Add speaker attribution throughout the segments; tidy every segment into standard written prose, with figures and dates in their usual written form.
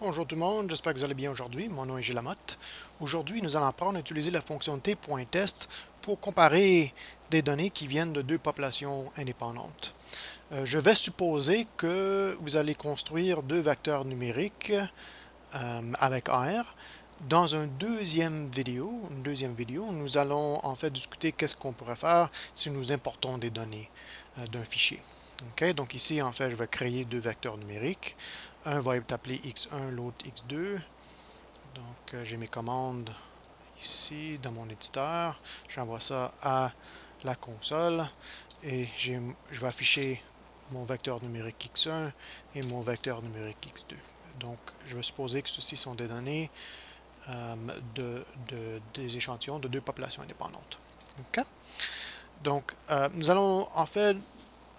Speaker 1: Bonjour tout le monde, j'espère que vous allez bien aujourd'hui. Mon nom est Gilles Lamotte. Aujourd'hui, nous allons apprendre à utiliser la fonction t.test pour comparer des données qui viennent de deux populations indépendantes. Je vais supposer que vous allez construire deux vecteurs numériques avec R. Dans une deuxième vidéo, nous allons en fait discuter qu'est-ce qu'on pourrait faire si nous importons des données d'un fichier. OK, donc ici, en fait, je vais créer deux vecteurs numériques. Un va être appelé x1, l'autre x2. Donc, j'ai mes commandes ici dans mon éditeur. J'envoie ça à la console et je vais afficher mon vecteur numérique x1 et mon vecteur numérique x2. Donc, je vais supposer que ceux-ci sont des données des échantillons de deux populations indépendantes. OK? Donc, nous allons en fait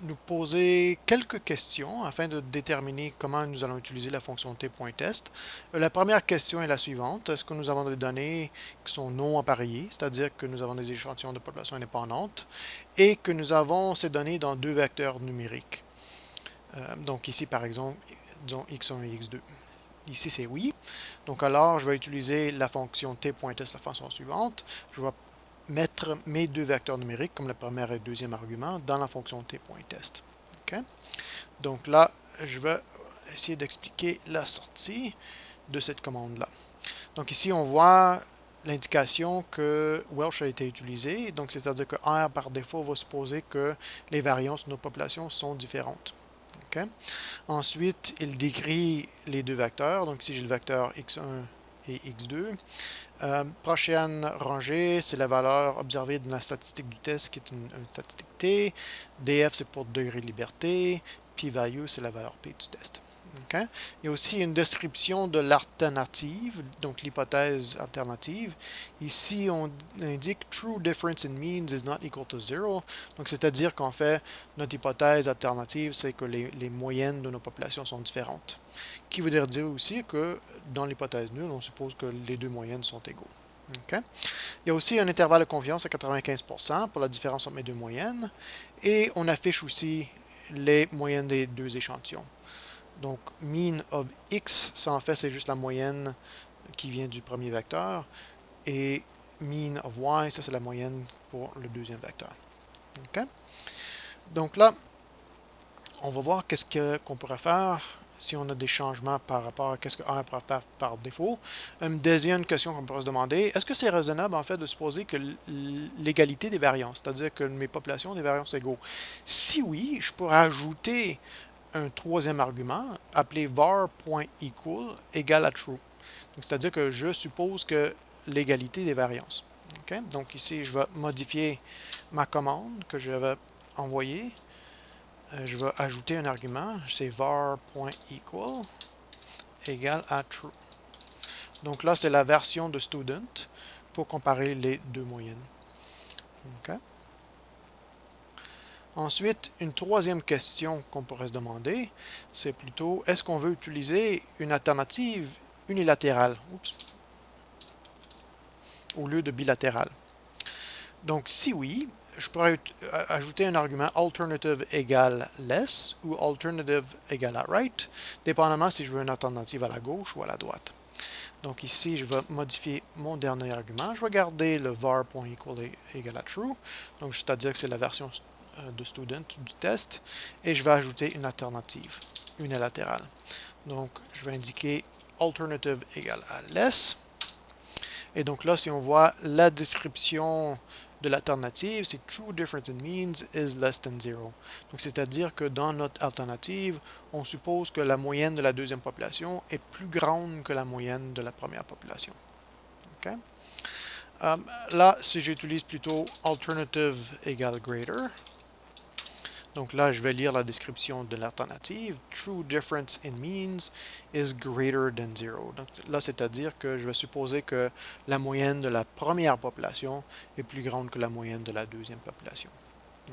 Speaker 1: nous poser quelques questions afin de déterminer comment nous allons utiliser la fonction t.test. La première question est la suivante. Est-ce que nous avons des données qui sont non appareillées, c'est-à-dire que nous avons des échantillons de population indépendantes et que nous avons ces données dans deux vecteurs numériques? Donc ici, par exemple, disons x1 et x2. Ici, c'est oui. Donc alors, je vais utiliser la fonction t.test de la façon suivante. Je vais mettre mes deux vecteurs numériques, comme le premier et le deuxième argument, dans la fonction t.test. Okay? Donc là, je vais essayer d'expliquer la sortie de cette commande-là. Donc ici, on voit l'indication que Welsh a été utilisé. Donc, c'est-à-dire que R, par défaut, va supposer que les variances de nos populations sont différentes. Okay? Ensuite, il décrit les deux vecteurs. Donc ici, j'ai le vecteur x1 et x2. Prochaine rangée, c'est la valeur observée de la statistique du test qui est une statistique T. DF, c'est pour degré de liberté. P-value, c'est la valeur P du test. Okay? Il y a aussi une description de l'alternative, donc l'hypothèse alternative. Ici, on indique true difference in means is not equal to zero. Donc, c'est-à-dire qu'en fait, notre hypothèse alternative, c'est que les moyennes de nos populations sont différentes. Qui veut dire aussi que dans l'hypothèse nulle, on suppose que les deux moyennes sont égaux. Okay? Il y a aussi un intervalle de confiance à 95% pour la différence entre mes deux moyennes. Et on affiche aussi les moyennes des deux échantillons. Donc, mean of x, ça en fait, c'est juste la moyenne qui vient du premier vecteur. Et mean of y, ça c'est la moyenne pour le deuxième vecteur. Okay? Donc là, on va voir qu'est-ce qu'on pourrait faire si on a des changements par rapport à qu'est-ce que R pourrait faire par défaut. Une deuxième question qu'on pourrait se demander, est-ce que c'est raisonnable en fait de supposer que l'égalité des variances, c'est-à-dire que mes populations ont des variances égaux? Si oui, je pourrais ajouter un troisième argument appelé var.equal égale à true. C'est-à-dire que je suppose que l'égalité des variances. Okay? Donc ici, je vais modifier ma commande que j'avais envoyée. Je vais ajouter un argument, c'est var.equal égale à true. Donc là, c'est la version de student pour comparer les deux moyennes. Okay? Ensuite, une troisième question qu'on pourrait se demander, c'est plutôt, est-ce qu'on veut utiliser une alternative unilatérale au lieu de bilatérale? Donc, si oui, je pourrais ajouter un argument alternative égale less ou alternative égale à right, dépendamment si je veux une alternative à la gauche ou à la droite. Donc ici, je vais modifier mon dernier argument. Je vais garder le var.equal égale à true, donc c'est-à-dire que c'est la version de student du test, et je vais ajouter une alternative unilatérale. Donc, je vais indiquer alternative égale à less. Et donc là, si on voit la description de l'alternative, c'est true difference in means is less than zero. Donc, c'est-à-dire que dans notre alternative, on suppose que la moyenne de la deuxième population est plus grande que la moyenne de la première population. Okay? Là, si j'utilise plutôt alternative égale greater, donc là, je vais lire la description de l'alternative. True difference in means is greater than zero. Donc là, c'est-à-dire que je vais supposer que la moyenne de la première population est plus grande que la moyenne de la deuxième population.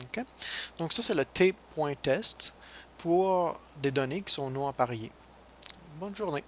Speaker 1: Okay? Donc ça, c'est le tape.test pour des données qui sont non appareillées. Bonne journée.